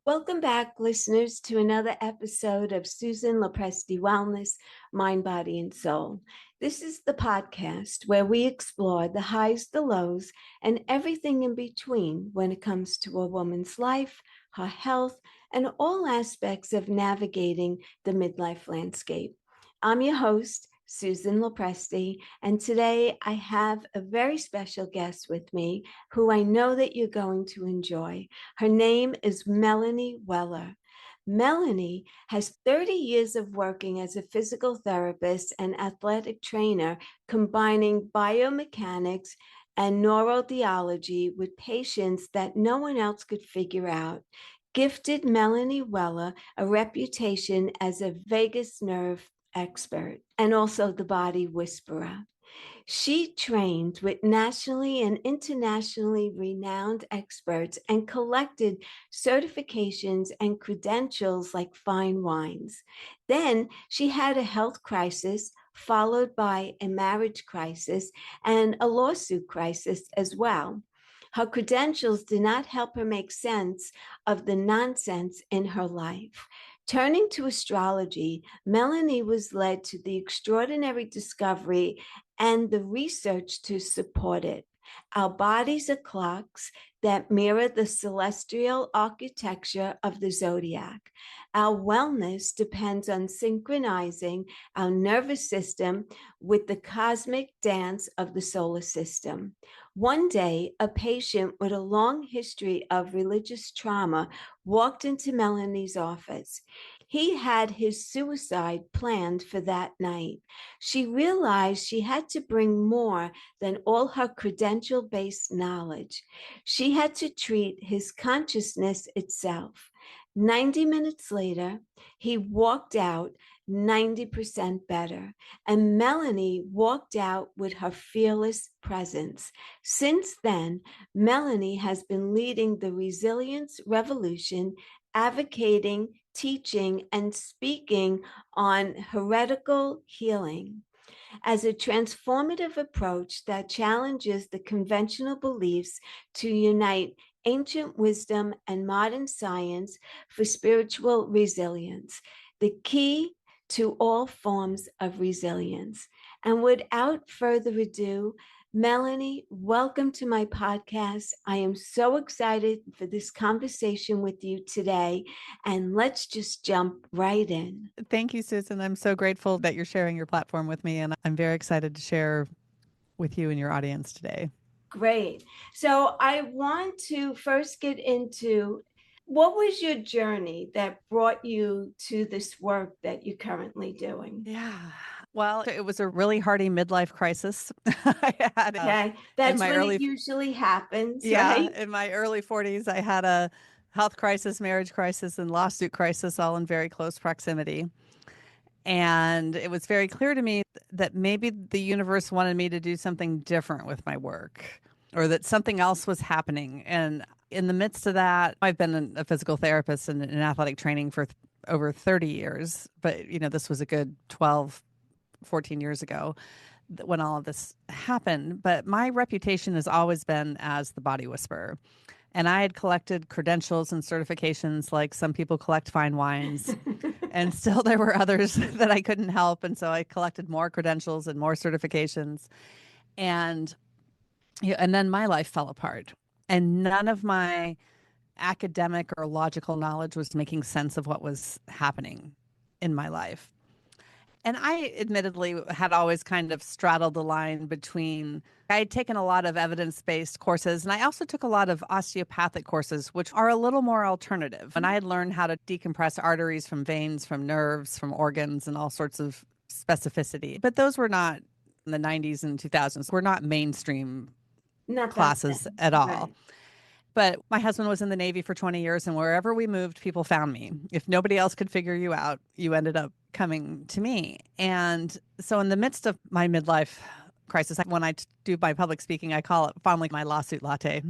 Welcome back, listeners, to another episode of Susan Lopresti Wellness, Mind, Body, and Soul. This is the podcast where we explore the highs, the lows, and everything in between when it comes to a woman's life, her health, and all aspects of navigating the midlife landscape. I'm your host, Susan Lopresti, and today I have a very special guest with me who I know that you're going to enjoy. Her name is Melanie Weller. Melanie has 30 years of working as a physical therapist and athletic trainer, combining biomechanics and neurotheology with patients that no one else could figure out. Gifted Melanie Weller a reputation as a vagus nerve expert and also the body whisperer. She trained with nationally and internationally renowned experts and collected certifications and credentials like fine wines. Then she had a health crisis, followed by a marriage crisis and a lawsuit crisis as well. Her credentials did not help her make sense of the nonsense in her life. Turning to astrology, Melanie was led to the extraordinary discovery and the research to support it. Our bodies are clocks that mirror the celestial architecture of the zodiac. Our wellness depends on synchronizing our nervous system with the cosmic dance of the solar system. One day, a patient with a long history of religious trauma walked into Melanie's office. He had his suicide planned for that night. She realized she had to bring more than all her credential-based knowledge. She had to treat his consciousness itself. 90 minutes later, he walked out 90% better, and Melanie walked out with her fearless presence. Since then, Melanie has been leading the resilience revolution, advocating, teaching, and speaking on heretical healing as a transformative approach that challenges the conventional beliefs to unite ancient wisdom and modern science for spiritual resilience, the key to all forms of resilience. And without further ado, Melanie, welcome to my podcast. I am so excited for this conversation with you today, and let's just jump right in. Thank you, Susan. I'm so grateful that you're sharing your platform with me, and I'm very excited to share with you and your audience today. Great. So I want to first get into what was your journey that brought you to this work that you're currently doing? Yeah. Well, it was a really hardy midlife crisis. I had Okay, in that's my when it early, usually happens, yeah, right? in my early 40s, I had a health crisis, marriage crisis, and lawsuit crisis all in very close proximity. And it was very clear to me that maybe the universe wanted me to do something different with my work, or that something else was happening. And in the midst of that, I've been a physical therapist and in athletic training for over 30 years. But, this was a good 12, 14 years ago when all of this happened. But my reputation has always been as the body whisperer. And I had collected credentials and certifications like some people collect fine wines. And still there were others that I couldn't help. And so I collected more credentials and more certifications. And and then my life fell apart. And none of my academic or logical knowledge was making sense of what was happening in my life. And I admittedly had always kind of straddled the line between, I had taken a lot of evidence-based courses, and I also took a lot of osteopathic courses, which are a little more alternative. And I had learned how to decompress arteries from veins, from nerves, from organs, and all sorts of specificity. But those were not, in the 90s and 2000s, were not mainstream Not back classes then, at all. right? But my husband was in the Navy for 20 years, and wherever we moved, people found me. If nobody else could figure you out, you ended up coming to me. And so in the midst of my midlife crisis, when I do my public speaking, I call it fondly my lawsuit latte.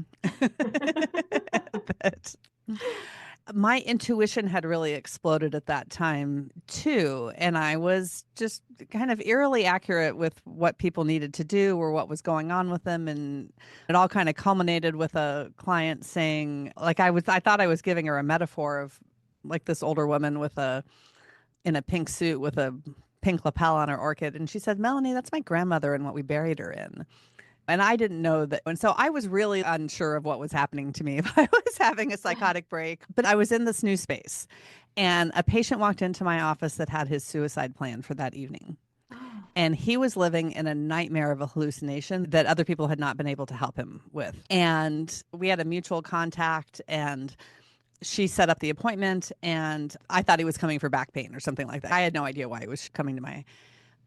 but, my intuition had really exploded at that time too. And I was just kind of eerily accurate with what people needed to do or what was going on with them. And it all kind of culminated with a client saying, like, I thought I was giving her a metaphor of like this older woman in a pink suit with a pink lapel on her orchid. And she said, Melanie, that's my grandmother and what we buried her in. And I didn't know that. And so I was really unsure of what was happening to me if I was having a psychotic break. But I was in this new space, and a patient walked into my office that had his suicide plan for that evening. Oh, And he was living in a nightmare of a hallucination that other people had not been able to help him with. And we had a mutual contact, and she set up the appointment. And I thought he was coming for back pain or something like that. I had no idea why he was coming to my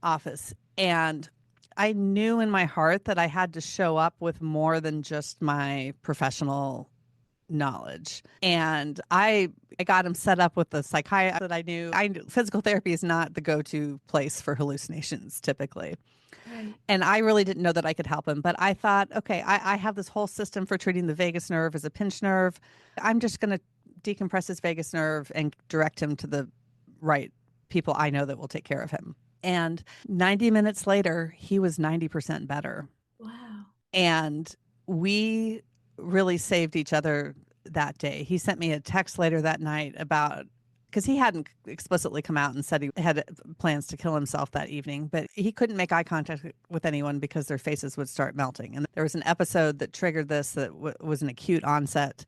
office. And I knew in my heart that I had to show up with more than just my professional knowledge. And I got him set up with the psychiatrist that I knew. Physical therapy is not the go-to place for hallucinations typically. right. And I really didn't know that I could help him. But I thought, okay, I have this whole system for treating the vagus nerve as a pinched nerve. I'm just going to decompress his vagus nerve and direct him to the right people I know that will take care of him. And 90 minutes later, he was 90% better. Wow. And we really saved each other that day. He sent me a text later that night about, because he hadn't explicitly come out and said he had plans to kill himself that evening, but he couldn't make eye contact with anyone because their faces would start melting. And there was an episode that triggered this that was an acute onset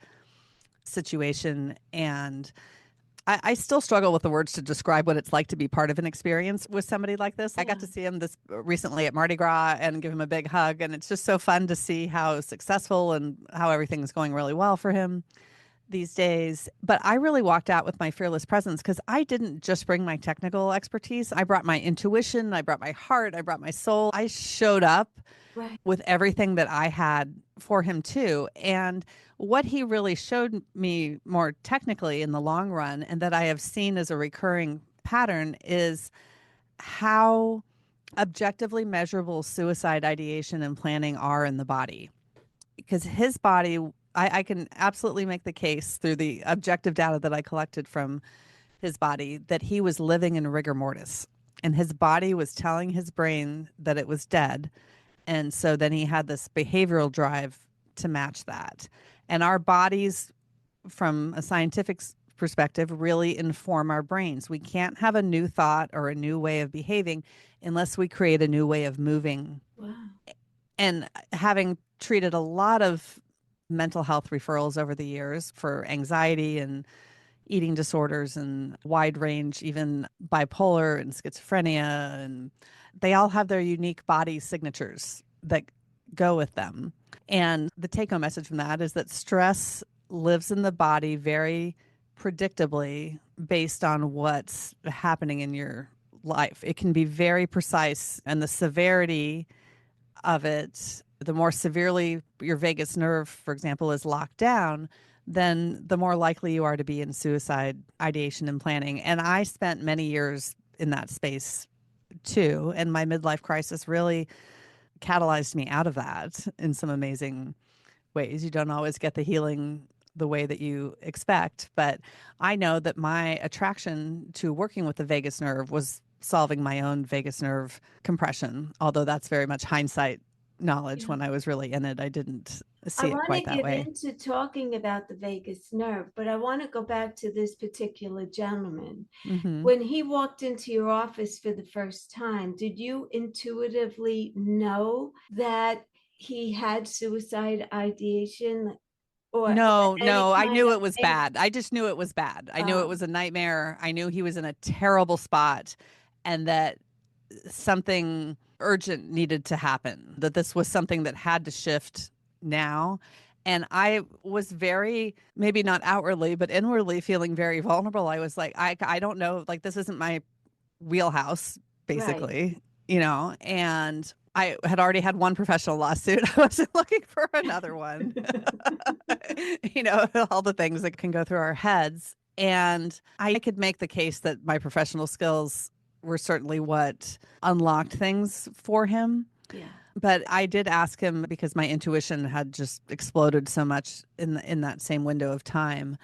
situation. And I still struggle with the words to describe what it's like to be part of an experience with somebody like this. I got to see him this recently at Mardi Gras and give him a big hug. And it's just so fun to see how successful and how everything's going really well for him these days. But I really walked out with my fearless presence because I didn't just bring my technical expertise. I brought my intuition, I brought my heart, I brought my soul. I showed up Right. with everything that I had for him too. And what he really showed me more technically in the long run, and that I have seen as a recurring pattern, is how objectively measurable suicide ideation and planning are in the body. Because his body, I can absolutely make the case through the objective data that I collected from his body that he was living in rigor mortis. And his body was telling his brain that it was dead. And so then he had this behavioral drive to match that. And our bodies, from a scientific perspective, really inform our brains. We can't have a new thought or a new way of behaving unless we create a new way of moving. Wow. And having treated a lot of mental health referrals over the years for anxiety and eating disorders and wide range, even bipolar and schizophrenia, and they all have their unique body signatures that go with them. And the take-home message from that is that stress lives in the body very predictably based on what's happening in your life. It can be very precise, and the severity of it, the more severely your vagus nerve, for example, is locked down, then the more likely you are to be in suicide ideation and planning. And I spent many years in that space too. And my midlife crisis really catalyzed me out of that in some amazing ways. You don't always get the healing the way that you expect, but I know that my attraction to working with the vagus nerve was solving my own vagus nerve compression, although that's very much hindsight knowledge. Yeah. When I was really in it, I didn't I see it want quite to that get way. into talking about the vagus nerve, but I want to go back to this particular gentleman. Mm-hmm. When he walked into your office for the first time, did you intuitively know that he had suicide ideation or No, any no, I kind knew of it was bad. I just knew it was bad. I knew it um, was a nightmare. I knew he was in a terrible spot and that something urgent needed to happen, that this was something that had to shift now. And I was very, maybe not outwardly, but inwardly feeling very vulnerable. I was like, I don't know, like, this isn't my wheelhouse, right. basically, and I had already had one professional lawsuit. I wasn't looking for another one. All the things that can go through our heads. And I could make the case that my professional skills were certainly what unlocked things for him. Yeah. But I did ask him, because my intuition had just exploded so much in that same window of time.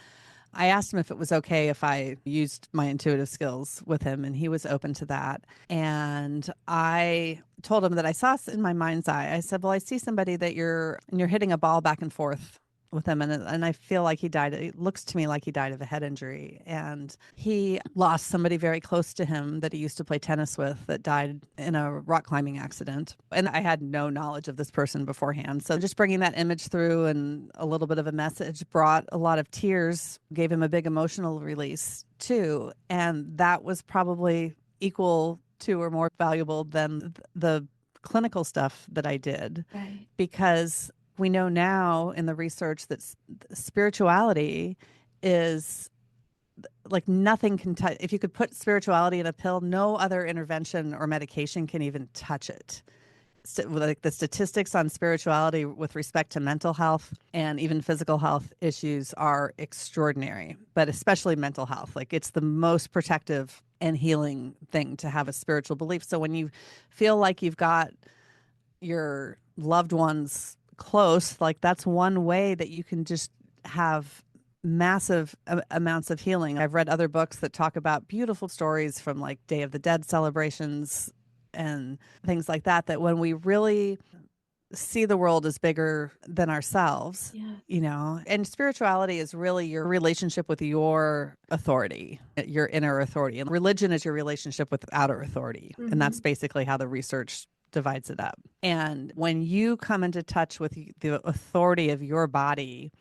I asked him if it was okay if I used my intuitive skills with him, and he was open to that. And I told him that I saw in my mind's eye. I said, "Well, I see somebody that you're hitting a ball back and forth with him, and I feel like he died. It looks to me like he died of a head injury, and he lost somebody very close to him that he used to play tennis with that died in a rock climbing accident. And I had no knowledge of this person beforehand. So just bringing that image through and a little bit of a message brought a lot of tears, gave him a big emotional release too. And that was probably equal to or more valuable than the clinical stuff that I did, Right. because we know now in the research that spirituality is like nothing can touch. If you could put spirituality in a pill, no other intervention or medication can even touch it. So, like the statistics on spirituality with respect to mental health and even physical health issues are extraordinary, but especially mental health. Like it's the most protective and healing thing to have a spiritual belief. So when you feel like you've got your loved ones close, like that's one way that you can just have massive amounts of healing. I've read other books that talk about beautiful stories from like Day of the Dead celebrations and things like that, that when we really see the world as bigger than ourselves, Yeah. you know, and spirituality is really your relationship with your authority, your inner authority, and religion is your relationship with outer authority. And that's basically how the research divides it up. And when you come into touch with the authority of your body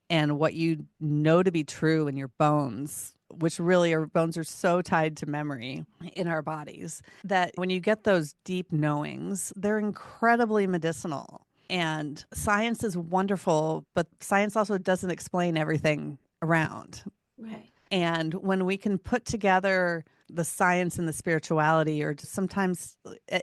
and what you know to be true in your bones, which really our bones are so tied to memory in our bodies, that when you get those deep knowings, they're incredibly medicinal. And science is wonderful, but science also doesn't explain everything around. Right. And when we can put together the science and the spirituality, or just sometimes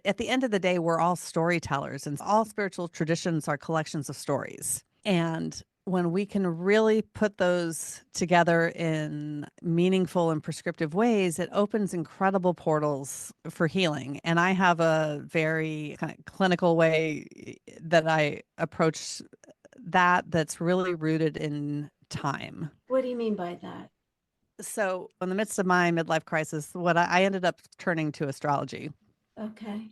at the end of the day, we're all storytellers, and all spiritual traditions are collections of stories. And when we can really put those together in meaningful and prescriptive ways, it opens incredible portals for healing. And I have a very kind of clinical way that I approach that's really rooted in time. What do you mean by that? So, in the midst of my midlife crisis, what I ended up turning to astrology Okay.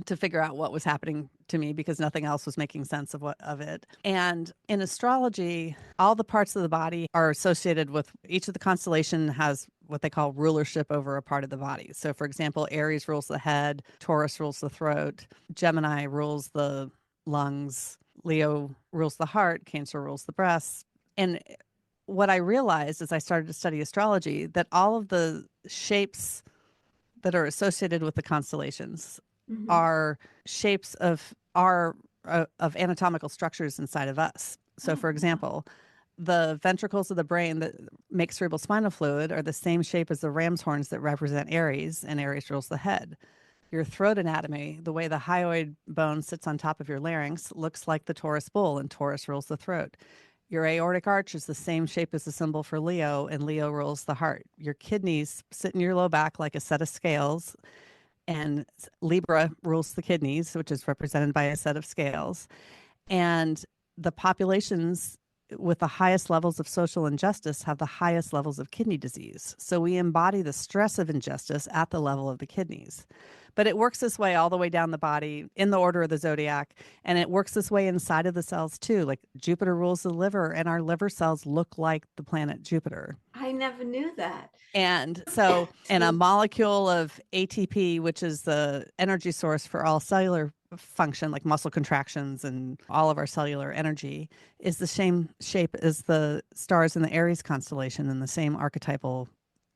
to figure out what was happening to me, because nothing else was making sense of it. And in astrology, all the parts of the body are associated with each of the constellation has what they call rulership over a part of the body. So, for example, Aries rules the head, Taurus rules the throat, Gemini rules the lungs, Leo rules the heart, Cancer rules the breasts. And what I realized as I started to study astrology, that all of the shapes that are associated with the constellations are shapes of our of anatomical structures inside of us. So, for example, the ventricles of the brain that make cerebral spinal fluid are the same shape as the ram's horns that represent Aries, and Aries rules the head. Your throat anatomy, the way the hyoid bone sits on top of your larynx, looks like the Taurus bull, and Taurus rules the throat. Your aortic arch is the same shape as the symbol for Leo, and Leo rules the heart. Your kidneys sit in your low back like a set of scales, and Libra rules the kidneys, which is represented by a set of scales. And the populations with the highest levels of social injustice have the highest levels of kidney disease. So we embody the stress of injustice at the level of the kidneys. But it works this way all the way down the body in the order of the zodiac. And it works this way inside of the cells too. Like Jupiter rules the liver, and our liver cells look like the planet Jupiter. I never knew that. And so, and a molecule of ATP, which is the energy source for all cellular function, like muscle contractions and all of our cellular energy, is the same shape as the stars in the Aries constellation and the same archetypal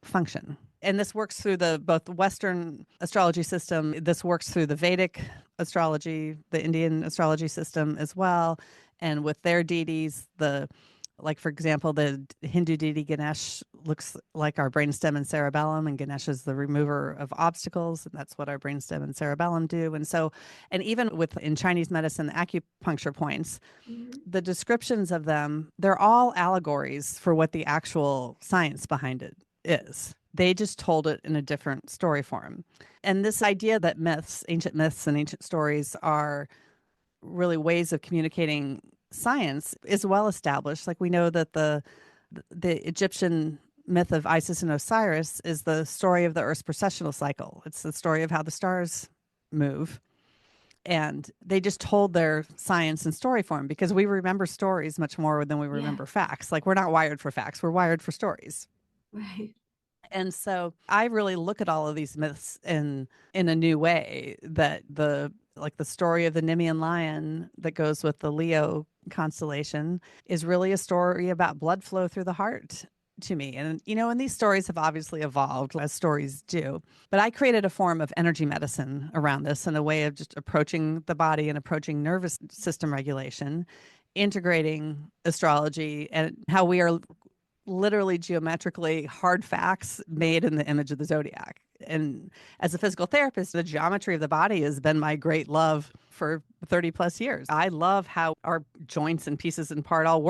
function. And this works through both the Western astrology system. This works through the Vedic astrology, the Indian astrology system as well. And with their deities, like, for example, the Hindu deity Ganesh looks like our brainstem and cerebellum, and Ganesh is the remover of obstacles, and that's what our brainstem and cerebellum do. And so, and even in Chinese medicine, acupuncture points, the descriptions of them, they're all allegories for what the actual science behind it is. They just told it in a different story form. And this idea that ancient myths and ancient stories are really ways of communicating science is well established. Like we know that the the Egyptian myth of Isis and Osiris is the story of the Earth's precessional cycle. It's the story of how the stars move. And they just told their science in story form because we remember stories much more than we Yeah. remember facts. Like, we're not wired for facts, we're wired for stories. Right. And so I really look at all of these myths in a new way, that the like the story of the Nemean lion that goes with the Leo constellation is really a story about blood flow through the heart to me. And and these stories have obviously evolved as stories do. But I created a form of energy medicine around this, and a way of just approaching the body and approaching nervous system regulation, integrating astrology and how we are literally geometrically hard facts made in the image of the zodiac. And as a physical therapist, the geometry of the body has been my great love for 30 plus years. I love how our joints and pieces and parts all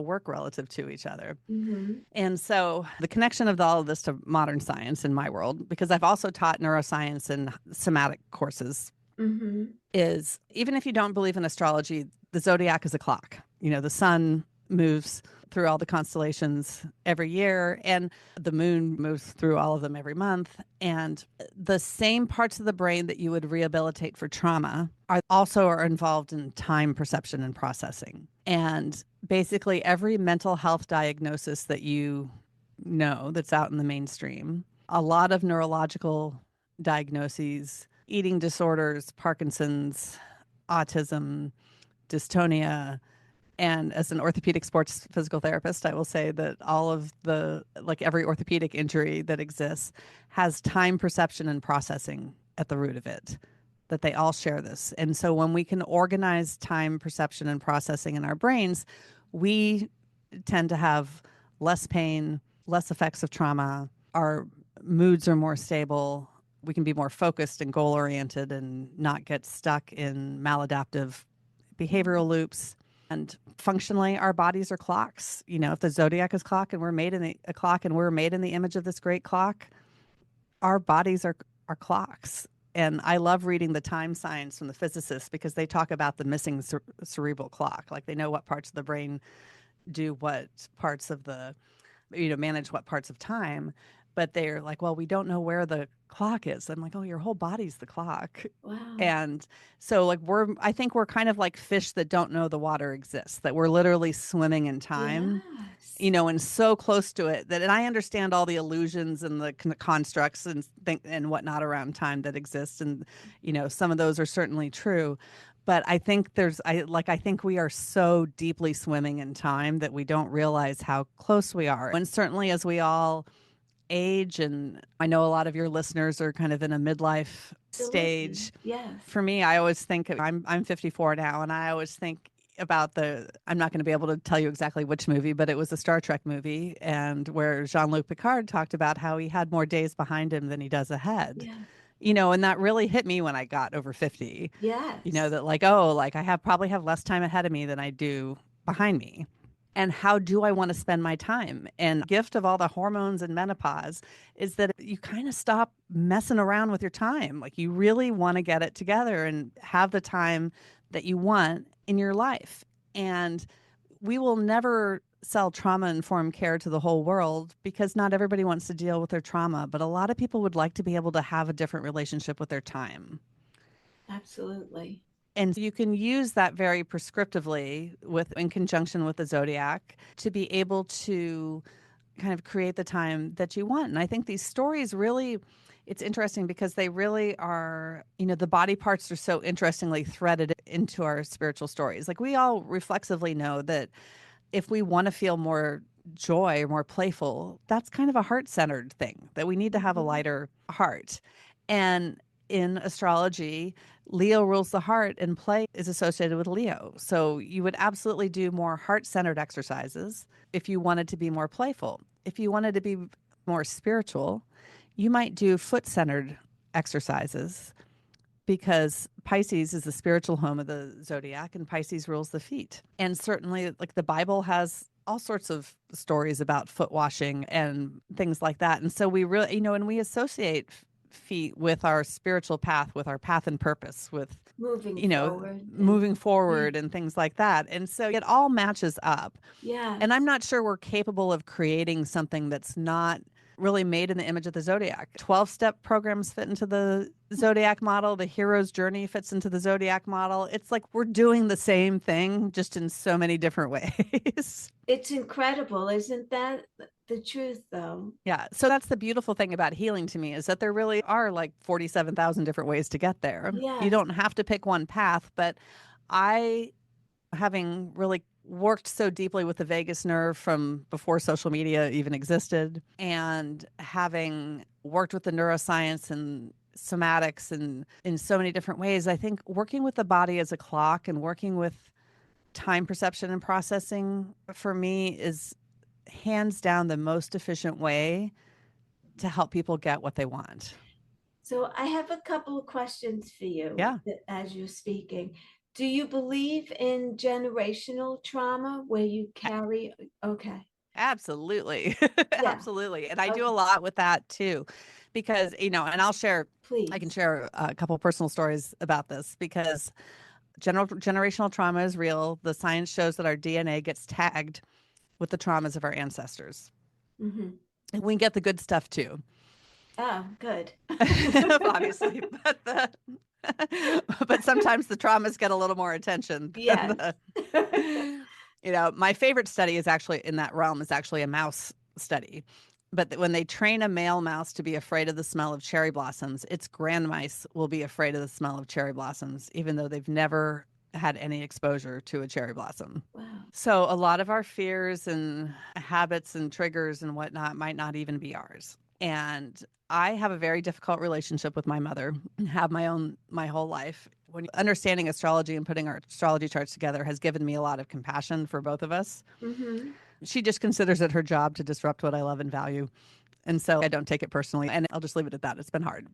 work relative to each other. Mm-hmm. And so the connection of all of this to modern science in my world, because I've also taught neuroscience and somatic courses, Mm-hmm. is even if you don't believe in astrology, the zodiac is a clock. The sun moves through all the constellations every year, and the moon moves through all of them every month. And the same parts of the brain that you would rehabilitate for trauma are involved in time perception and processing. And basically every mental health diagnosis that you know that's out in the mainstream, a lot of neurological diagnoses, eating disorders, Parkinson's, autism, dystonia. And as an orthopedic sports physical therapist, I will say that all of every orthopedic injury that exists has time perception and processing at the root of it, that they all share this. And so when we can organize time perception and processing in our brains, we tend to have less pain, less effects of trauma. Our moods are more stable. We can be more focused and goal oriented and not get stuck in maladaptive behavioral loops. And functionally, our bodies are clocks. If the zodiac is clock and we're made in a clock and we're made in the image of this great clock, our bodies are clocks. And I love reading the time science from the physicists because they talk about the missing cerebral clock. Like, they know what parts of the brain do what parts of the, manage what parts of time. But they're like, well, we don't know where the clock is. I'm like, oh, your whole body's the clock. Wow. And so I think we're kind of like fish that don't know the water exists, that we're literally swimming in time, Yes. and so close to it and I understand all the illusions and the constructs and whatnot around time that exist. And, some of those are certainly true. But I think I think we are so deeply swimming in time that we don't realize how close we are. And certainly as we all age, and I know a lot of your listeners are kind of in a midlife stage. Yes. For me, I always think I'm 54 now, and I always think about I'm not going to be able to tell you exactly which movie, but it was a Star Trek movie, and where Jean-Luc Picard talked about how he had more days behind him than he does ahead. Yeah. And that really hit me when I got over 50. Yes. That I probably have less time ahead of me than I do behind me. And how do I want to spend my time? And the gift of all the hormones and menopause is that you kind of stop messing around with your time. Like, you really want to get it together and have the time that you want in your life. And we will never sell trauma-informed care to the whole world because not everybody wants to deal with their trauma, but a lot of people would like to be able to have a different relationship with their time. Absolutely. And you can use that very prescriptively in conjunction with the zodiac to be able to kind of create the time that you want. And I think these stories really, it's interesting because they really are, the body parts are so interestingly threaded into our spiritual stories. Like, we all reflexively know that if we want to feel more joy or more playful, that's kind of a heart-centered thing, that we need to have a lighter heart. And in astrology, Leo rules the heart and play is associated with Leo. So you would absolutely do more heart-centered exercises if you wanted to be more playful. If you wanted to be more spiritual, you might do foot-centered exercises because Pisces is the spiritual home of the zodiac and Pisces rules the feet. And certainly, like, the Bible has all sorts of stories about foot washing and things like that. And so we really, and we associate feet with our spiritual path, with our path and purpose, with, Moving you know, forward. And moving yeah, forward and things like that. And so it all matches up. And I'm yes. not sure we're capable of creating something that's not really made in the image of the zodiac. 12-step programs fit into the zodiac model. The hero's journey fits into the zodiac model. It's like we're doing the same thing, just in so many different ways. It's incredible, isn't that the truth, though? Yeah. So that's the beautiful thing about healing to me, is that there really are like 47,000 different ways to get there. You Yes. don't have to pick one path, but I, having really worked so deeply with the vagus nerve from before social media even existed, and having worked with the neuroscience and somatics and in so many different ways, I think working with the body as a clock and working with time perception and processing for me is hands down the most efficient way to help people get what they want. So I have a couple of questions for you Yeah, as you're speaking. Do you believe in generational trauma where you carry? Okay. absolutely. Yeah. Absolutely. And I do a Okay. lot with that too, because, and I can Please. share a couple personal stories about this, because generational trauma is real. The science shows that our DNA gets tagged with the traumas of our ancestors. Hmm. And we get the good stuff too, Oh, good. obviously, but sometimes the traumas get a little more attention than Yes. the my favorite study is actually in that realm, is actually a mouse study. But when they train a male mouse to be afraid of the smell of cherry blossoms, its grandmice will be afraid of the smell of cherry blossoms, even though they've never had any exposure to a cherry blossom. Wow. So a lot of our fears and habits and triggers and whatnot might not even be ours. And I have a very difficult relationship with my mother, have my whole life. When understanding astrology and putting our astrology charts together has given me a lot of compassion for both of us. Hmm. She just considers it her job to disrupt what I love and value. And so I don't take it personally, and I'll just leave it at that. It's been hard.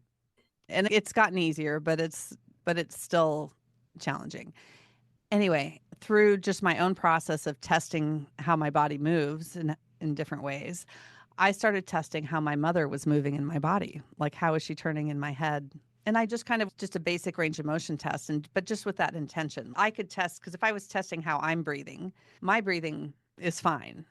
And it's gotten easier, but it's still challenging. Anyway, through just my own process of testing how my body moves in different ways, I started testing how my mother was moving in my body. Like, how is she turning in my head? And I just kind of just a basic range of motion test, but just with that intention. I could test, because if I was testing how I'm breathing, my breathing is fine.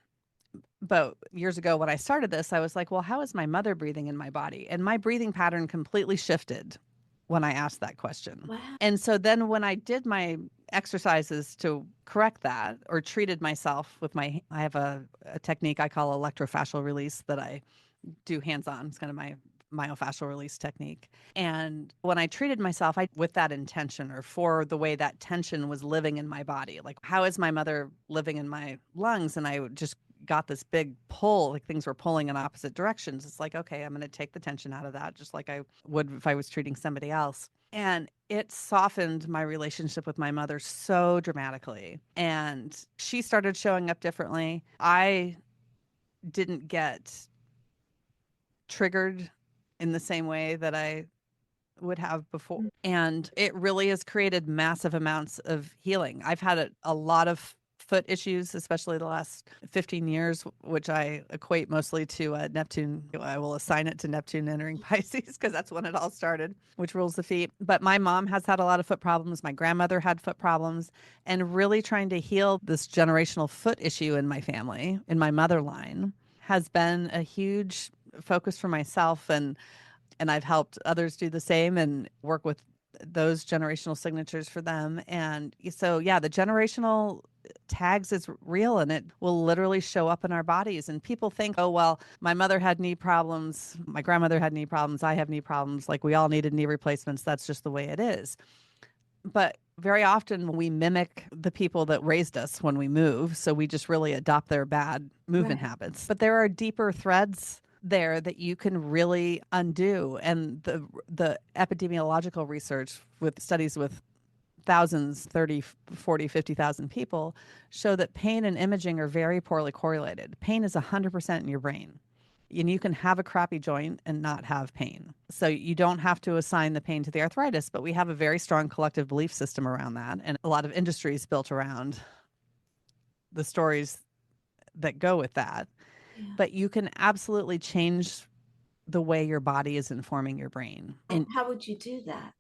But years ago when I started this, I was like, well, how is my mother breathing in my body? And my breathing pattern completely shifted when I asked that question. Wow. And so then when I did my exercises to correct that, or treated myself with I have a technique I call electrofascial release that I do hands on. It's kind of my myofascial release technique. And when I treated myself, I with that intention, or for the way that tension was living in my body, like, how is my mother living in my lungs? And I just got this big pull, like things were pulling in opposite directions. It's like, okay, I'm going to take the tension out of that, just like I would if I was treating somebody else. And it softened my relationship with my mother so dramatically. And she started showing up differently. I didn't get triggered in the same way that I would have before. And it really has created massive amounts of healing. I've had a lot of foot issues, especially the last 15 years, which I equate mostly to Neptune. I will assign it to Neptune entering Pisces, because that's when it all started, which rules the feet. But my mom has had a lot of foot problems. My grandmother had foot problems, and really trying to heal this generational foot issue in my family, in my mother line, has been a huge focus for myself. And I've helped others do the same and work with those generational signatures for them. And so, yeah, the generational tags is real, and it will literally show up in our bodies. And people think, oh, well, my mother had knee problems, my grandmother had knee problems, I have knee problems, like we all needed knee replacements. That's just the way it is. But very often we mimic the people that raised us when we move. So we just really adopt their bad movement Right. habits. But there are deeper threads there that you can really undo. And the epidemiological research with studies with thousands, 30, 40, 50,000 people, show that pain and imaging are very poorly correlated. Pain is 100% in your brain. And you can have a crappy joint and not have pain. So you don't have to assign the pain to the arthritis, but we have a very strong collective belief system around that. And a lot of industries built around the stories that go with that. Yeah. But you can absolutely change the way your body is informing your brain. And how would you do that?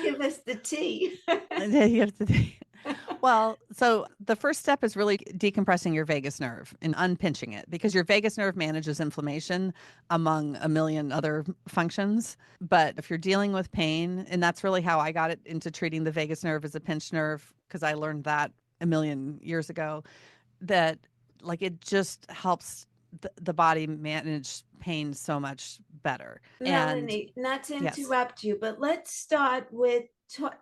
Give us the tea. You have to well, so the first step is really decompressing your vagus nerve and unpinching it, because your vagus nerve manages inflammation among a million other functions. But if you're dealing with pain, and that's really how I got it into treating the vagus nerve as a pinched nerve, because I learned that a million years ago, that like it just helps the body manage pain so much better. And Melanie, not to yes, interrupt you, but let's start with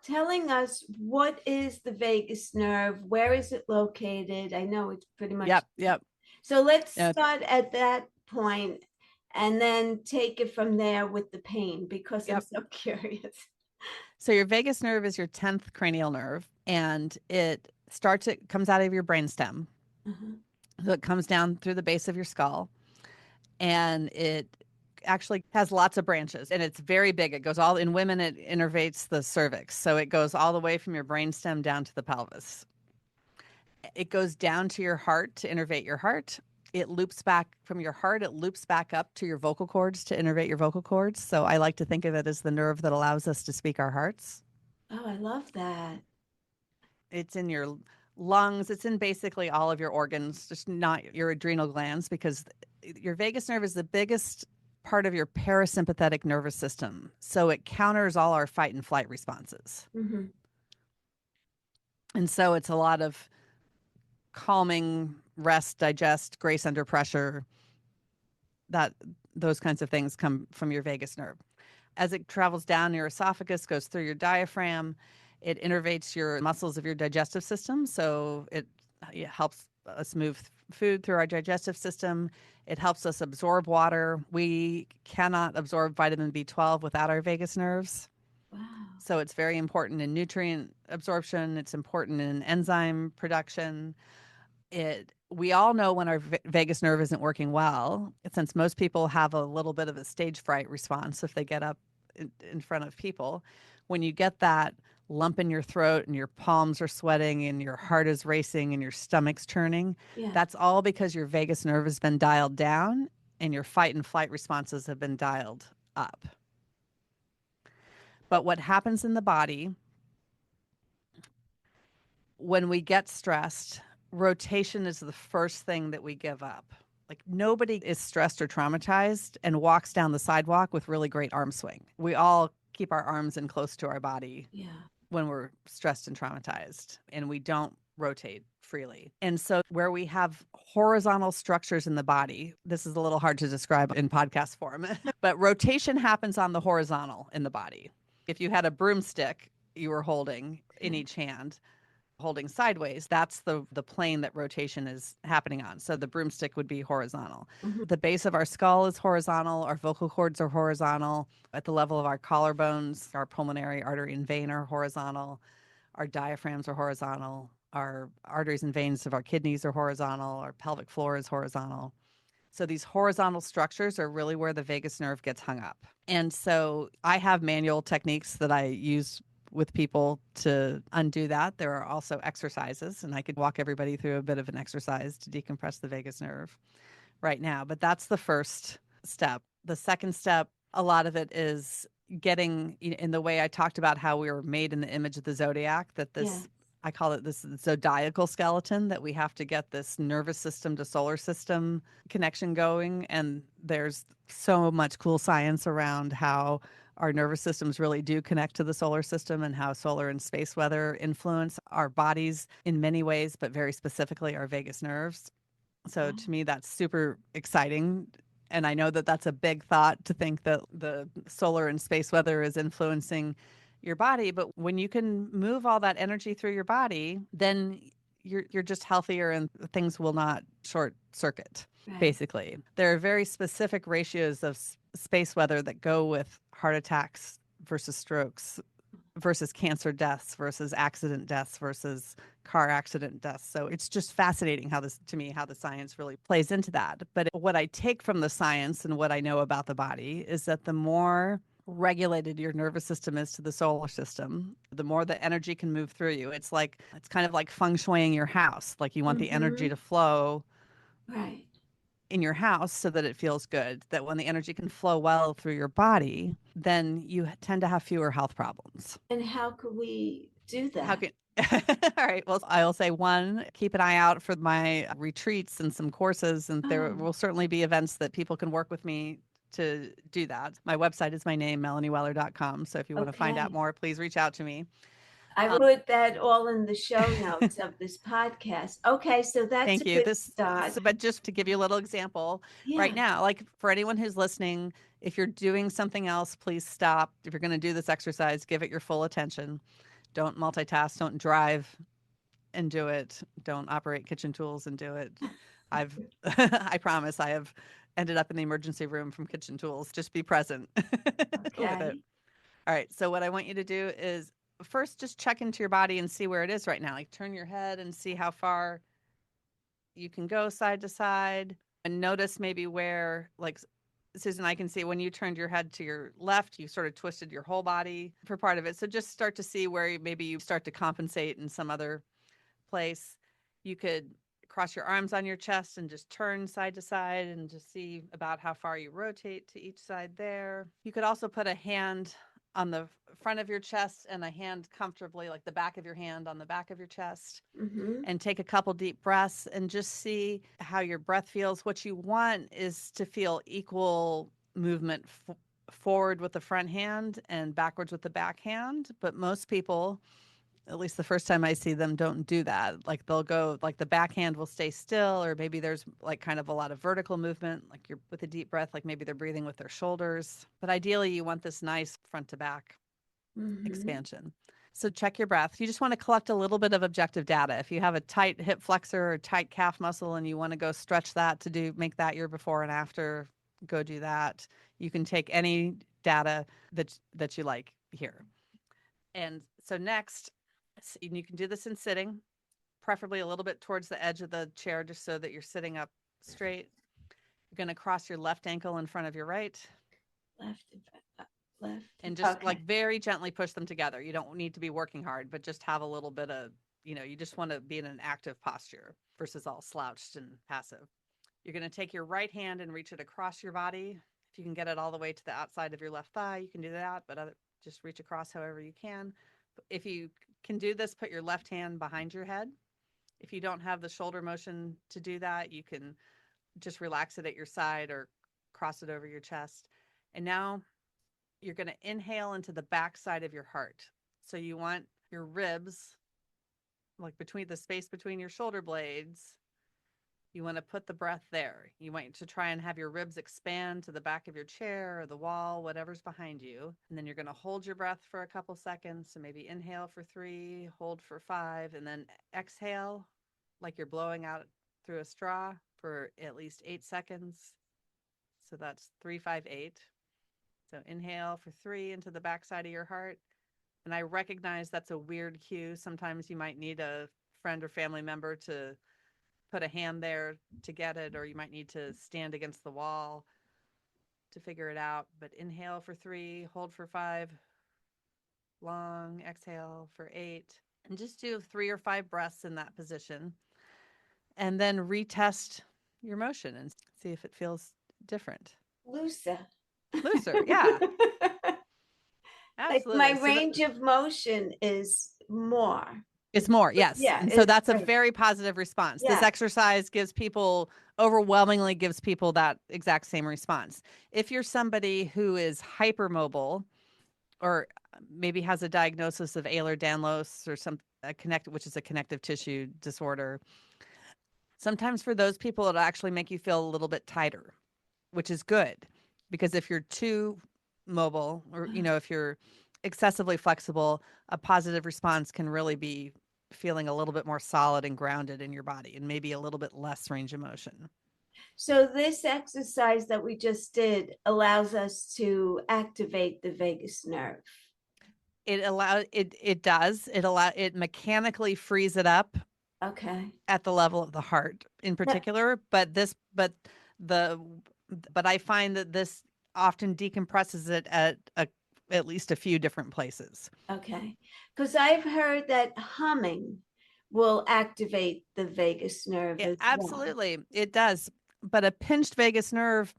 telling us what is the vagus nerve? Where is it located? I know it's pretty much. yep. So let's Yeah, start at that point and then take it from there with the pain, because I'm yep. so curious. So your vagus nerve is your 10th cranial nerve, and it comes out of your brainstem. Uh-huh. So it comes down through the base of your skull, and it actually has lots of branches, and it's very big. It goes all in women, it innervates the cervix. So it goes all the way from your brainstem down to the pelvis. It goes down to your heart to innervate your heart. It loops back from your heart, it loops back up to your vocal cords to innervate your vocal cords. So I like to think of it as the nerve that allows us to speak our hearts. Oh, I love that. It's in your lungs. It's in basically all of your organs, just not your adrenal glands, because your vagus nerve is the biggest part of your parasympathetic nervous system. So it counters all our fight and flight responses. Mm-hmm. And so it's a lot of calming, rest, digest, grace under pressure, that those kinds of things come from your vagus nerve. As it travels down your esophagus, goes through your diaphragm, it innervates your muscles of your digestive system. So it helps us move food through our digestive system. It helps us absorb water. We cannot absorb vitamin B12 without our vagus nerves. Wow. So it's very important in nutrient absorption. It's important in enzyme production. We all know when our vagus nerve isn't working well, since most people have a little bit of a stage fright response if they get up in front of people. When you get that lump in your throat and your palms are sweating and your heart is racing and your stomach's churning, Yeah. that's all because your vagus nerve has been dialed down and your fight and flight responses have been dialed up. But what happens in the body when we get stressed, rotation is the first thing that we give up. Like nobody is stressed or traumatized and walks down the sidewalk with really great arm swing. We all keep our arms in close to our body when we're stressed and traumatized, and we don't rotate freely. And so where we have horizontal structures in the body, this is a little hard to describe in podcast form, but rotation happens on the horizontal in the body. If you had a broomstick you were holding in each hand, holding sideways, that's the plane that rotation is happening on. So the broomstick would be horizontal. Mm-hmm. The base of our skull is horizontal. Our vocal cords are horizontal. At the level of our collarbones, our pulmonary artery and vein are horizontal. Our diaphragms are horizontal. Our arteries and veins of our kidneys are horizontal. Our pelvic floor is horizontal. So these horizontal structures are really where the vagus nerve gets hung up. And so I have manual techniques that I use with people to undo that. There are also exercises, and I could walk everybody through a bit of an exercise to decompress the vagus nerve right now. But that's the first step. The second step, a lot of it is getting in the way I talked about how we were made in the image of the zodiac, that this, I call it this zodiacal skeleton, that we have to get this nervous system to solar system connection going. And there's so much cool science around how our nervous systems really do connect to the solar system and how solar and space weather influence our bodies in many ways, but very specifically our vagus nerves. So to me, that's super exciting. And I know that that's a big thought to think that the solar and space weather is influencing your body. But when you can move all that energy through your body, then you're just healthier and things will not short circuit. Right. Basically, there are very specific ratios of space weather that go with heart attacks versus strokes versus cancer deaths versus accident deaths versus car accident deaths. So it's just fascinating how the science really plays into that. But what I take from the science and what I know about the body is that the more regulated your nervous system is to the solar system, the more the energy can move through you. It's kind of like feng shuiing your house. Like you want the energy to flow right in your house so that it feels good, that when the energy can flow well through your body, then you tend to have fewer health problems. And how could we do How that? can All right. Well, I'll say one, keep an eye out for my retreats and some courses, and there Oh, will certainly be events that people can work with me to do that. My website is my name, melanieweller.com. So if you want to find out okay. more, please reach out to me. I Um, wrote that all in the show notes of this podcast. Okay, so that's a Thank you. good start. But just to give you a little example, right Yeah. now, like for anyone who's listening, if you're doing something else, please stop. If you're going to do this exercise, give it your full attention. Don't multitask. Don't drive and do it. Don't operate kitchen tools and do it. I promise, I have ended up in the emergency room from kitchen tools. Just be present with it. Okay. All right. So what I want you to do is first just check into your body and see where it is right now. Like turn your head and see how far you can go side to side and notice maybe where, like Susan, I can see when you turned your head to your left, you sort of twisted your whole body for part of it. So just start to see where maybe you start to compensate in some other place. You could cross your arms on your chest and just turn side to side and just see about how far you rotate to each side there. You could also put a hand on the front of your chest and a hand comfortably, like the back of your hand on the back of your chest, Mm-hmm. and take a couple deep breaths and just see how your breath feels. What you want is to feel equal movement forward with the front hand and backwards with the back hand. But most people, at least the first time I see them, don't do that. Like they'll go, like the backhand will stay still, or maybe there's like kind of a lot of vertical movement, like you're with a deep breath, like maybe they're breathing with their shoulders. But ideally, you want this nice front to back Mm-hmm. expansion. So check your breath. You just want to collect a little bit of objective data. If you have a tight hip flexor or tight calf muscle and you want to go stretch that to make that your before and after, go do that. You can take any data that you like here. And so next, you can do this in sitting, preferably a little bit towards the edge of the chair just so that you're sitting up straight. You're going to cross your left ankle in front of your right Left and left. and just Okay. like very gently push them together. You don't need to be working hard, but just have a little bit of, you just want to be in an active posture versus all slouched and passive. You're going to take your right hand and reach it across your body. If you can get it all the way to the outside of your left thigh, you can do that, but just reach across however you can. If you can do this, put your left hand behind your head. If you don't have the shoulder motion to do that, you can just relax it at your side or cross it over your chest. And now you're going to inhale into the back side of your heart. So you want your ribs, like between the space between your shoulder blades, you want to put the breath there. You want to try and have your ribs expand to the back of your chair or the wall, whatever's behind you. And then you're going to hold your breath for a couple seconds. So maybe inhale for 3, hold for 5, and then exhale like you're blowing out through a straw for at least 8 seconds. So that's 3, 5, 8. So inhale for 3 into the backside of your heart. And I recognize that's a weird cue. Sometimes you might need a friend or family member to put a hand there to get it, or you might need to stand against the wall to figure it out. But inhale for 3, hold for 5, long exhale for 8, and just do 3 or 5 breaths in that position. And then retest your motion and see if it feels different. Looser. Looser, yeah, Like my absolutely. range of motion is more. It's more, yes. Yeah, And so it's that's a great. very positive response. This Yeah. exercise overwhelmingly gives people that exact same response. If you're somebody who is hypermobile or maybe has a diagnosis of Ehlers-Danlos or which is a connective tissue disorder, sometimes for those people, it'll actually make you feel a little bit tighter, which is good. Because if you're too mobile or, if you're excessively flexible, a positive response can really be feeling a little bit more solid and grounded in your body and maybe a little bit less range of motion. So this exercise that we just did allows us to activate the vagus nerve. It mechanically frees it up Okay. at the level of the heart in particular, but I find that this often decompresses it at least a few different places. Okay. Because I've heard that humming will activate the vagus nerve as well. Absolutely, it does. but a pinched vagus nerve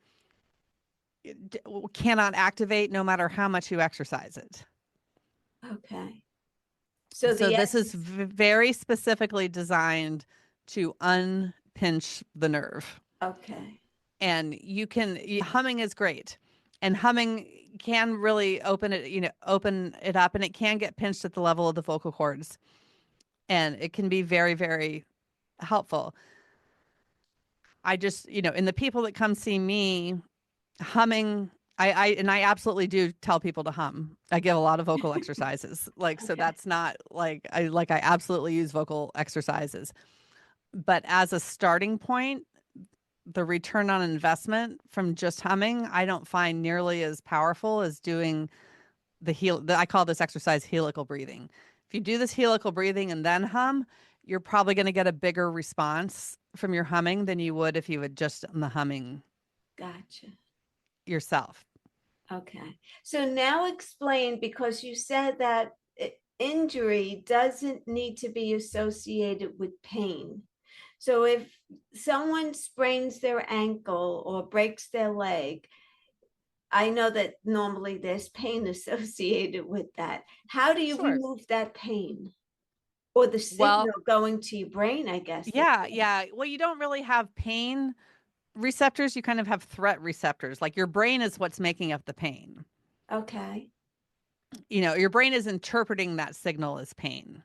cannot activate no matter how much you exercise it. Okay. So So the this is exercise. very specifically designed to unpinch the nerve. Okay. And humming is great. And humming can really open it up, and it can get pinched at the level of the vocal cords. And it can be very, very helpful. I just, in the people that come see me, humming, I absolutely do tell people to hum. I give a lot of vocal exercises. So Okay. that's not I absolutely use vocal exercises. But as a starting point, the return on investment from just humming, I don't find nearly as powerful as doing I call this exercise helical breathing. If you do this helical breathing and then hum, you're probably going to get a bigger response from your humming than you would if you had just done the humming Gotcha. yourself. Okay. So now explain, because you said that injury doesn't need to be associated with pain. So if someone sprains their ankle or breaks their leg, I know that normally there's pain associated with that. How do you Sure. remove that pain? Or the Well, signal going to your brain, I guess. yeah. Well, you don't really have pain receptors. You kind of have threat receptors. Like your brain is what's making up the pain. Okay. Your brain is interpreting that signal as pain.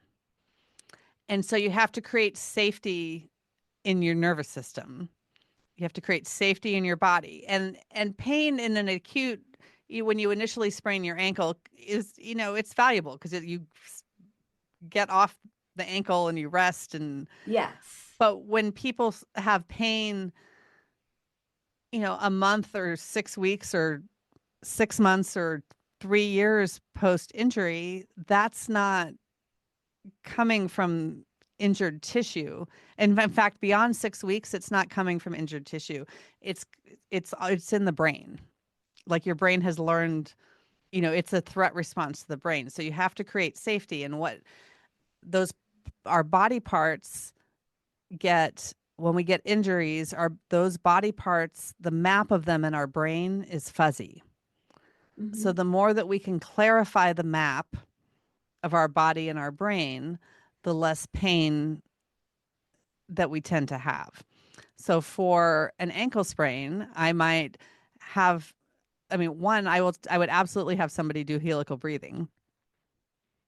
And so you have to create safety in your nervous system. You have to create safety in your body. And pain in an acute, when you initially sprain your ankle is, it's valuable because you get off the ankle and you rest. Yes. But when people have pain, a month or 6 weeks or 6 months or 3 years post injury, that's not coming from injured tissue. And in fact, beyond 6 weeks, it's not coming from injured tissue. It's in the brain. Like your brain has learned, it's a threat response to the brain. So you have to create safety. And what those our body parts get when we get injuries are those body parts, the map of them in our brain is fuzzy. So Mm-hmm. the more that we can clarify the map of our body and our brain, the less pain that we tend to have. So for an ankle sprain, I might have, one, I would absolutely have somebody do helical breathing.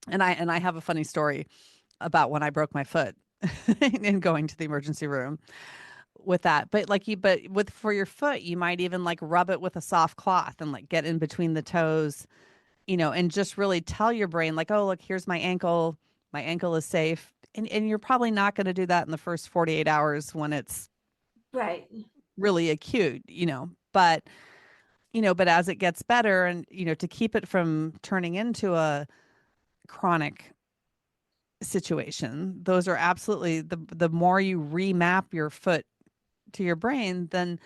And I have a funny story about when I broke my foot and going to the emergency room with that. But with for your foot, you might even like rub it with a soft cloth and like get in between the toes, and just really tell your brain like, oh, look, here's my ankle. My ankle is safe. And you're probably not going to do that in the first 48 hours when it's Right. really acute, but as it gets better and, to keep it from turning into a chronic situation, those are absolutely the more you remap your foot to your brain, then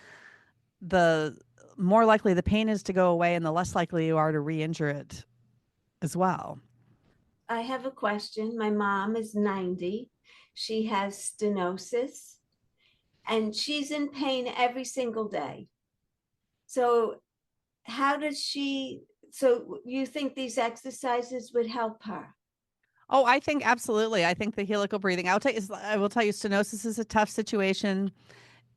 the more likely the pain is to go away and the less likely you are to re-injure it as well. I have a question. My mom is 90. She has stenosis and she's in pain every single day. So, how does she? So, you think these exercises would help her? Oh, I think absolutely. I think the helical breathing. I will tell you, stenosis is a tough situation.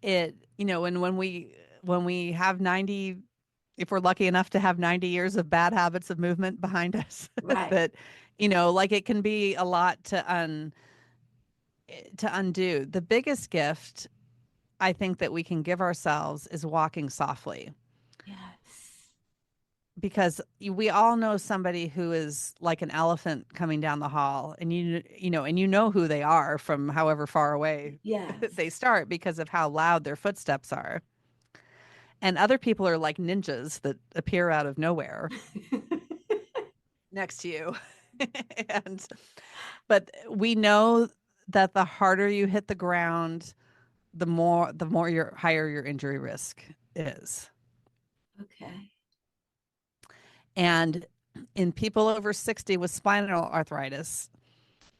And when we have 90, if we're lucky enough to have 90 years of bad habits of movement behind us, Right. that like it can be a lot to undo. The biggest gift I think that we can give ourselves is walking softly, Yes. because we all know somebody who is like an elephant coming down the hall, and and who they are from however far away they Yes. start because of how loud their footsteps are. And other people are like ninjas that appear out of nowhere next to you. and but we know that the harder you hit the ground, the more your higher your injury risk is. Okay. And in people over 60 with spinal arthritis,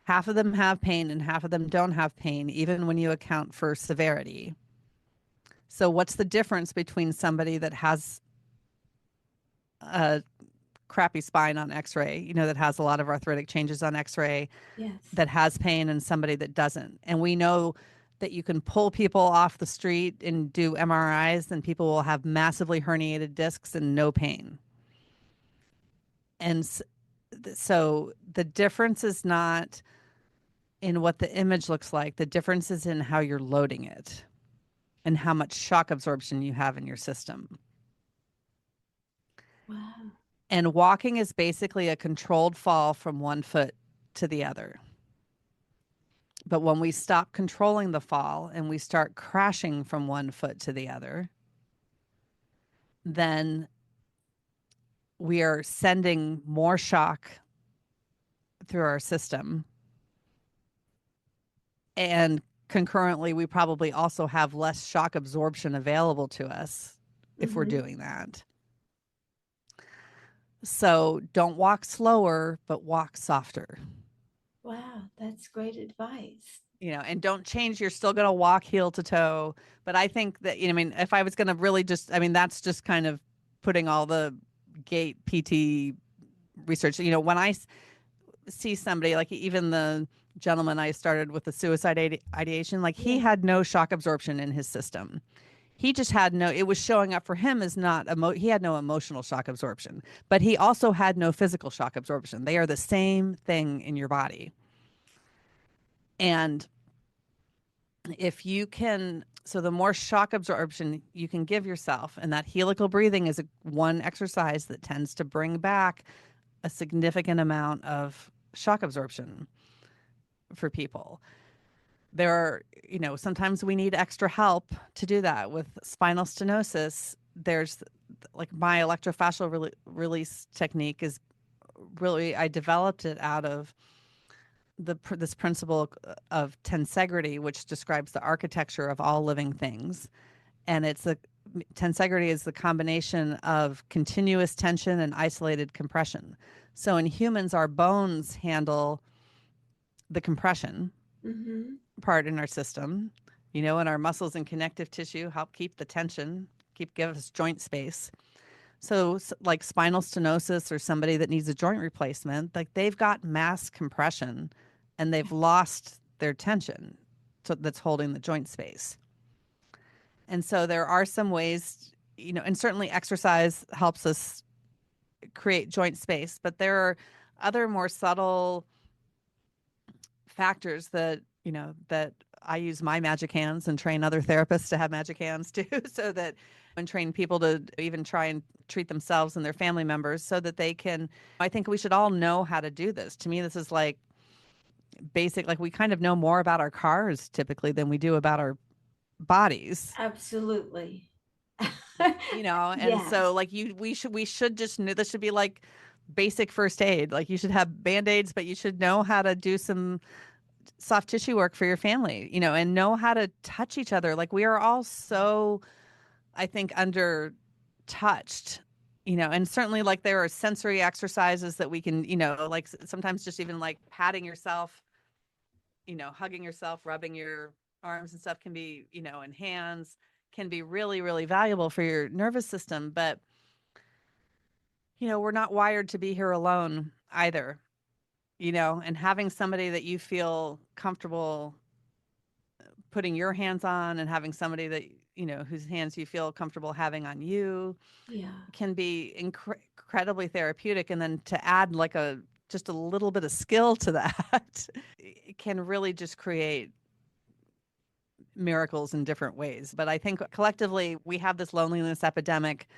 half of them have pain and half of them don't have pain, even when you account for severity. So what's the difference between somebody that has a crappy spine on x-ray, that has a lot of arthritic changes on x-ray, Yes. that has pain, and somebody that doesn't? And we know that you can pull people off the street and do MRIs, and people will have massively herniated discs and no pain. And so the difference is not in what the image looks like. The difference is in how you're loading it and how much shock absorption you have in your system. Wow. And walking is basically a controlled fall from one foot to the other. But when we stop controlling the fall and we start crashing from one foot to the other, then we are sending more shock through our system. And concurrently, we probably also have less shock absorption available to us if we're doing that. So don't walk slower, but walk softer. Wow, that's great advice. And don't change. You're still going to walk heel to toe. But I think that, if I was going to really just, that's just kind of putting all the gait PT research. When I see somebody, like even the gentleman I started with the suicide ideation, like he had no shock absorption in his system. He just had it was showing up for him as not, he had no emotional shock absorption, but he also had no physical shock absorption. They are the same thing in your body. And if you can, so the more shock absorption you can give yourself, and that helical breathing is one exercise that tends to bring back a significant amount of shock absorption for people. There are, sometimes we need extra help to do that. With spinal stenosis, there's like my electrofascial release technique is really, I developed it out of this principle of tensegrity, which describes the architecture of all living things. And tensegrity is the combination of continuous tension and isolated compression. So in humans, our bones handle the compression part in our system, and our muscles and connective tissue help keep the tension, give us joint space. So like spinal stenosis or somebody that needs a joint replacement, like they've got mass compression and they've lost their tension that's holding the joint space. And so there are some ways, and certainly exercise helps us create joint space, but there are other more subtle factors that, that I use my magic hands and train other therapists to have magic hands too, so that and train people to even try and treat themselves and their family members so that they can, I think we should all know how to do this. To me, this is like basic, like we kind of know more about our cars typically than we do about our bodies. Absolutely. And so like we should just know, this should be like basic first aid. Like you should have Band-Aids, but you should know how to do some soft tissue work for your family, and know how to touch each other. Like we are all so, I think, under touched, and certainly like there are sensory exercises that we can, like sometimes just even like patting yourself, hugging yourself, rubbing your arms and stuff can be, and hands can be really, really valuable for your nervous system. But, we're not wired to be here alone either, and having somebody that you feel comfortable putting your hands on and having somebody that, whose hands you feel comfortable having on you can be incredibly therapeutic. And then to add like just a little bit of skill to that, it can really just create miracles in different ways. But I think collectively we have this loneliness epidemic.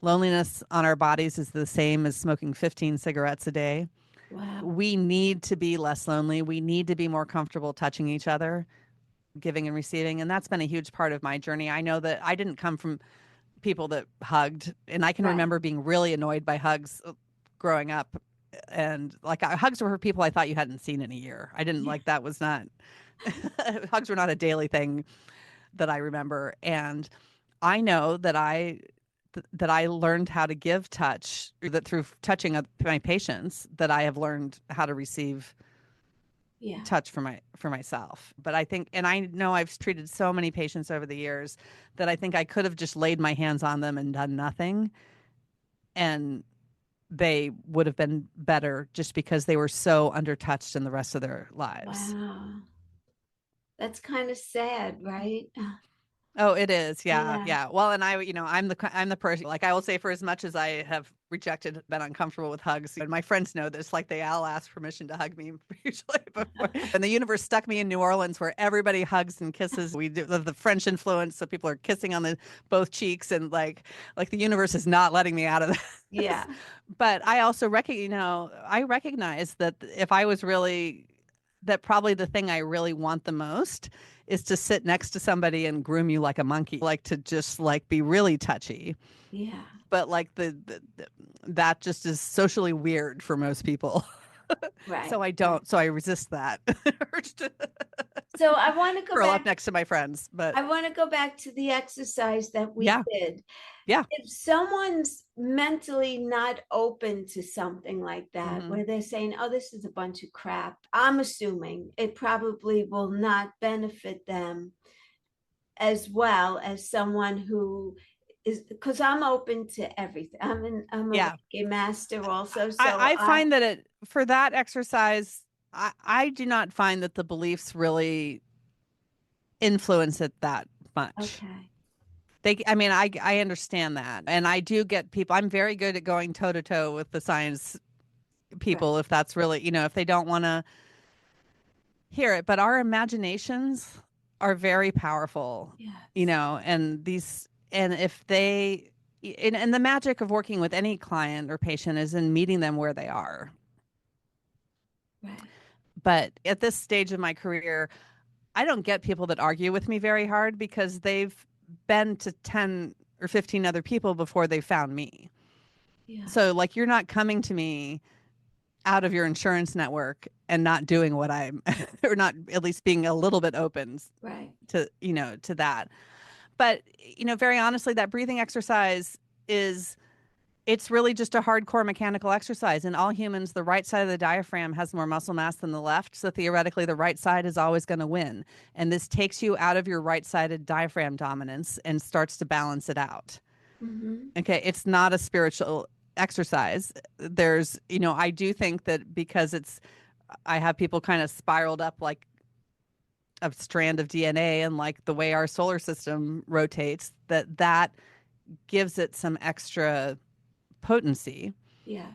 Loneliness on our bodies is the same as smoking 15 cigarettes a day. Wow. We need to be less lonely. We need to be more comfortable touching each other, giving and receiving. And that's been a huge part of my journey. I know that I didn't come from people that hugged, and I can remember being really annoyed by hugs growing up. And like hugs were for people I thought you hadn't seen in a year. I didn't like, that was not, hugs were not a daily thing that I remember. And I know that I learned how to give touch, that through touching my patients, that I have learned how to receive Yeah. touch for myself. But I think, and I know I've treated so many patients over the years that I think I could have just laid my hands on them and done nothing, and they would have been better just because they were so undertouched in the rest of their lives. Wow. That's kind of sad, right? Oh, it is. Yeah. Yeah. Yeah. Well, and I'm the person, like, I will say, for as much as I have rejected, been uncomfortable with hugs, and my friends know this, like, they all ask permission to hug me usually before. And the universe stuck me in New Orleans where everybody hugs and kisses. We do the French influence. So people are kissing on the both cheeks, and like the universe is not letting me out of this. Yeah. But I also I recognize that if I was really, that probably the thing I really want the most is to sit next to somebody and groom you like a monkey, like to just like be really touchy. Yeah. But like that just is socially weird for most people. Right. So I Right. don't, so I resist that urge to So I want to go curl up back. next to my friends. But I want to go back to the exercise that we yeah, did. yeah. If someone's mentally not open to something like that, Hmm. where they're saying, oh, this is a bunch of crap, I'm assuming it probably will not benefit them as well as someone who is, because I'm open to everything. I'm a Yeah. Reiki master also. I find that for that exercise, I do not find that the beliefs really influence it that much. Okay. I mean, I understand that. And I do get people, I'm very good at going toe to toe with the science Right. people if that's really, if they don't want to hear it. But our imaginations are very powerful, Yes. and if they, and the magic of working with any client or patient is in meeting them where they are. Right. But at this stage of my career, I don't get people that argue with me very hard because they've been to 10 or 15 other people before they found me. Yeah. So, like, you're not coming to me out of your insurance network and not doing what I'm, or not at least being a little bit open Right. to that. But, very honestly, that breathing exercise is, it's really just a hardcore mechanical exercise. In all humans, the right side of the diaphragm has more muscle mass than the left. So theoretically, the right side is always going to win. And this takes you out of your right sided diaphragm dominance and starts to balance it out. Mm-hmm. Okay. It's not a spiritual exercise. I do think that because I have people kind of spiraled up like a strand of DNA, and like the way our solar system rotates, that gives it some extra potency. Yes.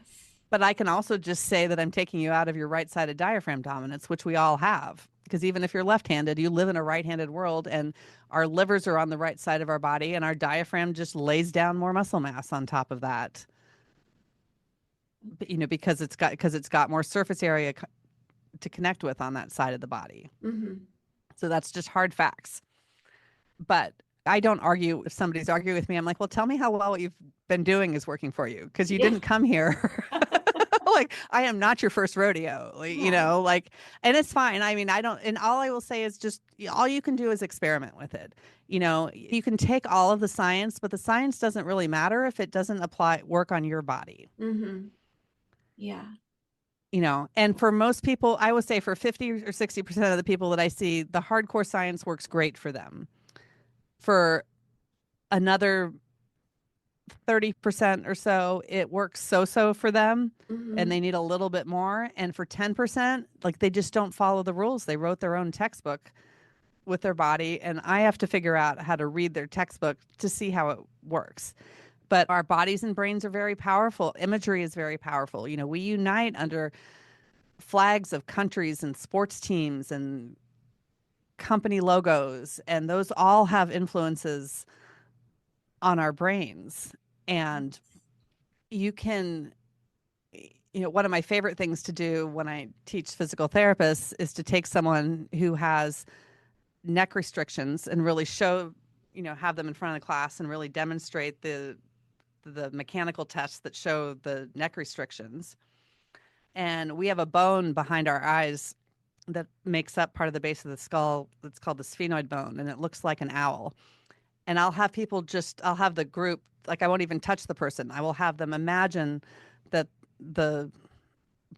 But I can also just say that I'm taking you out of your right sided diaphragm dominance, which we all have. Because even if you're left handed, you live in a right handed world, and our livers are on the right side of our body, and our diaphragm just lays down more muscle mass on top of that. Because it's got more surface area to connect with on that side of the body. Mm-hmm. So that's just hard facts. But I don't argue. If somebody's arguing with me, I'm like, well, tell me how well what you've been doing is working for you, because you Yeah. didn't come here. Like, I am not your first rodeo, Right. and it's fine. I mean, I don't, and all I will say is just, all you can do is experiment with it. You can take all of the science, but the science doesn't really matter if it doesn't work on your body. Mm-hmm. Yeah. And for most people, I would say for 50 or 60% of the people that I see, the hardcore science works great for them. For another 30% or so, it works so for them, and Mm-hmm. they need a little bit more. And for 10%, like, they just don't follow the rules. They wrote their own textbook with their body, and I have to figure out how to read their textbook to see how it works. But our bodies and brains are very powerful. Imagery is very powerful. We unite under flags of countries and sports teams and company logos, and those all have influences on our brains. And you can, one of my favorite things to do when I teach physical therapists is to take someone who has neck restrictions and really have them in front of the class and really demonstrate the mechanical tests that show the neck restrictions. And we have a bone behind our eyes that makes up part of the base of the skull that's called the sphenoid bone, and it looks like an owl. And I'll have the group, like, I won't even touch the person. I will have them imagine that the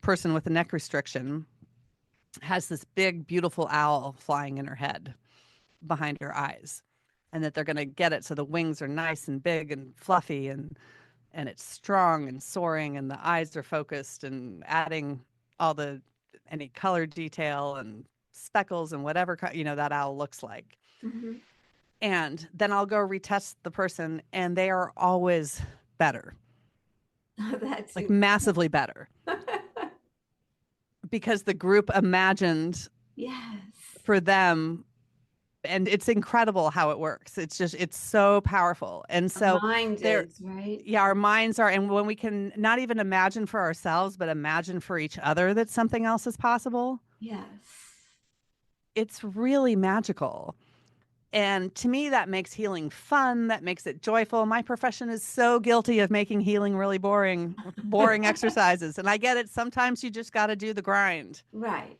person with the neck restriction has this big, beautiful owl flying in her head behind her eyes, and that they're going to get it so the wings are nice and big and fluffy, and it's strong and soaring, and the eyes are focused, and adding all the any color detail and speckles and whatever that owl looks like. Mhm. And then I'll go retest the person, and they are always better, Oh, that's like incredible. massively better, because the group imagined Yes. for them. And it's incredible how it works. It's so powerful. And A so mind there, is, right? yeah, our minds are, and when we can not even imagine for ourselves, but imagine for each other that something else is possible, Yes. it's really magical. And to me, that makes healing fun. That makes it joyful. My profession is so guilty of making healing really boring, boring exercises. And I get it. Sometimes you just got to do the grind. Right.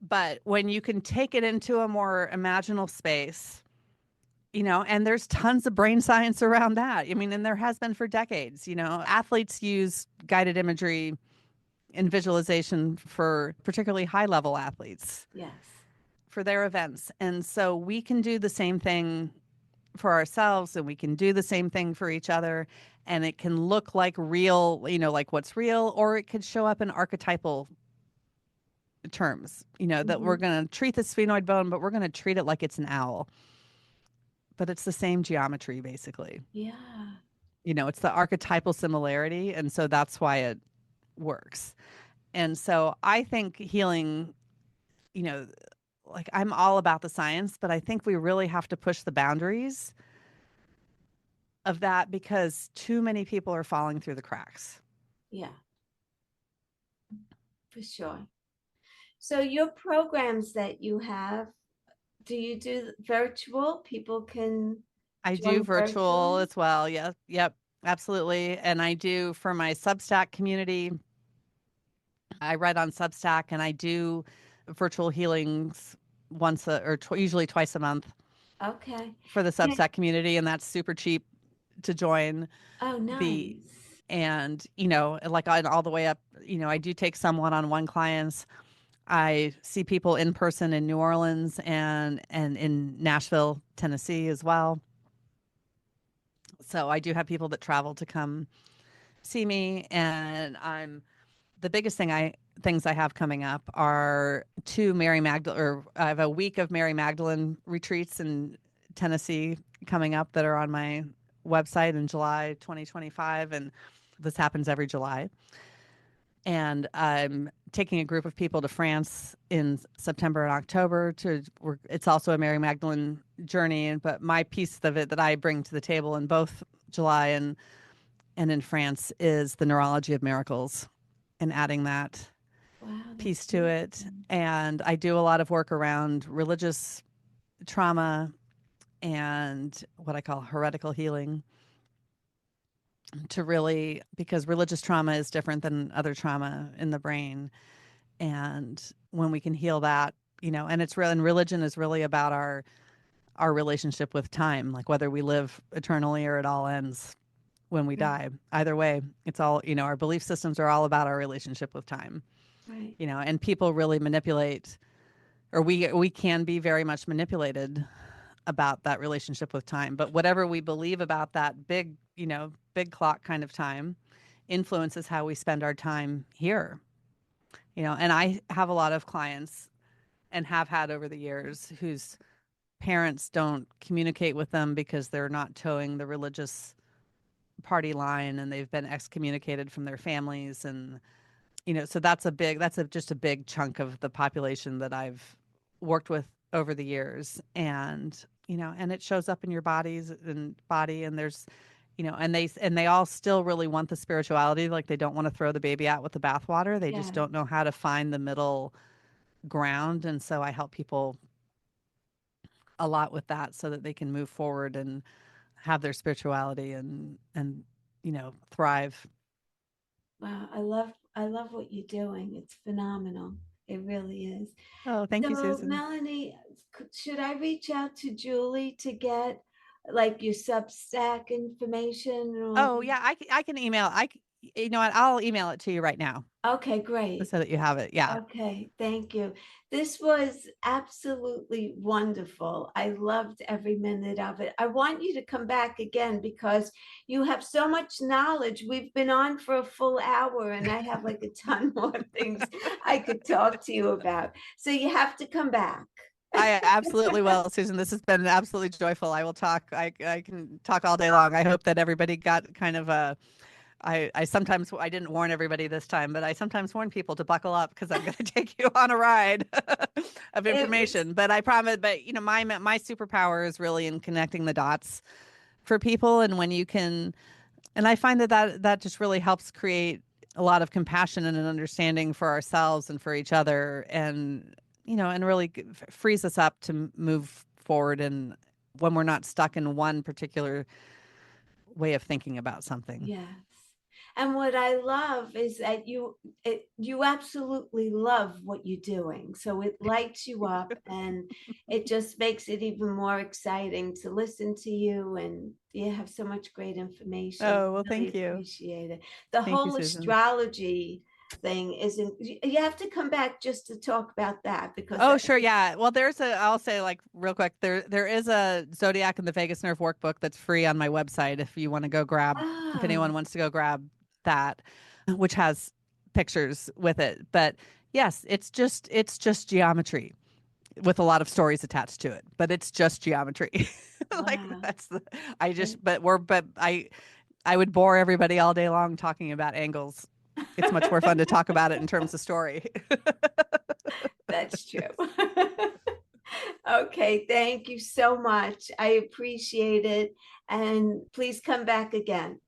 But when you can take it into a more imaginal space, and there's tons of brain science around that. I mean, and there has been for decades. Athletes use guided imagery and visualization for particularly high level athletes Yes. for their events. And so we can do the same thing for ourselves, and we can do the same thing for each other. And it can look like real, like what's real, or it could show up in archetypal terms, that we're Mhm. going to treat the sphenoid bone, but we're going to treat it like it's an owl. But it's the same geometry, basically. Yeah. It's the archetypal similarity. And so that's why it works. And so I think healing, you know, like I'm all about the science, but I think we really have to push the boundaries of that because too many people are falling through the cracks. Yeah, for sure. So your programs that you have, do you do virtual? People can I do join virtual virtually? as well. Yeah. Yep. Absolutely. And I do for my Substack community. I write on Substack, and I do virtual healings usually twice a month Okay. for the Yeah. Substack community, and that's super cheap to join. Oh, The nice. and like all the way up, I do take some one-on-one clients. I see people in person in New Orleans and in Nashville, Tennessee as well. So I do have people that travel to come see me, and I'm the biggest things I have coming up are two Mary Magdalene, or I have a week of Mary Magdalene retreats in Tennessee coming up that are on my website in July 2025, and this happens every July. And I'm taking a group of people to France in September and October it's also a Mary Magdalene journey, but my piece of it that I bring to the table in both July and in France is the neurology of miracles, and adding that Wow, piece that's to it. beautiful. And I do a lot of work around religious trauma and what I call heretical healing, to really, because religious trauma is different than other trauma in the brain. And when we can heal that, and it's real, and religion is really about our relationship with time, like whether we live eternally or it all ends when we Right, die. Either way, it's all, our belief systems are all about our relationship with time. right. And people really manipulate, or we can be very much manipulated about that relationship with time. But whatever we believe about that big clock kind of time influences how we spend our time here. And I have a lot of clients, and have had over the years, whose parents don't communicate with them because they're not towing the religious party line, and they've been excommunicated from their families. And so just a big chunk of the population that I've worked with over the years. And and it shows up in your body, and there's and they all still really want the spirituality, like they don't want to throw the baby out with the bathwater. They just Yeah. don't know how to find the middle ground. And so I help people a lot with that, so that they can move forward and have their spirituality and thrive. Wow, I love what you're doing. It's phenomenal. It really is. Oh, thank you, So, Susan. Melanie, should I reach out to Julie to get like your Substack information or all Oh that? yeah, I can email. You know what? I'll email it to you right now Okay, great. so that you have it. Yeah. Okay, thank you. This was absolutely wonderful. I loved every minute of it. I want you to come back again because you have so much knowledge. We've been on for a full hour and I have like a ton more things I could talk to you about. So you have to come back. I absolutely will, Susan. This has been absolutely joyful. I will talk. I can talk all day long. I hope that everybody got kind of a. I sometimes I didn't warn everybody this time, but I sometimes warn people to buckle up because I'm going to take you on a ride of It was, information. But I promise. But my superpower is really in connecting the dots for people, and when you can, and I find that just really helps create a lot of compassion and an understanding for ourselves and for each other, and and really frees us up to move forward, and when we're not stuck in one particular way of thinking about something. yes. And what I love is that you absolutely love what you're doing. So it lights you up and it just makes it even more exciting to listen to you, and you have so much great information. Oh, well, Really thank you. appreciate it. The Thank you, whole Susan. astrology thing isn't, you have to come back just to talk about that because Oh, that, sure. Yeah. Well, I'll say like real quick, there is a Zodiac and the Vegas Nerve workbook that's free on my website if you want to go grab, if ah, anyone wants to go grab that, which has pictures with it. But yes, it's just geometry with a lot of stories attached to it, but it's just geometry. Like wow. that's the, I just, but I would bore everybody all day long talking about angles. It's much more fun to talk about it in terms of story. That's true. Okay, thank you so much. I appreciate it. And please come back again.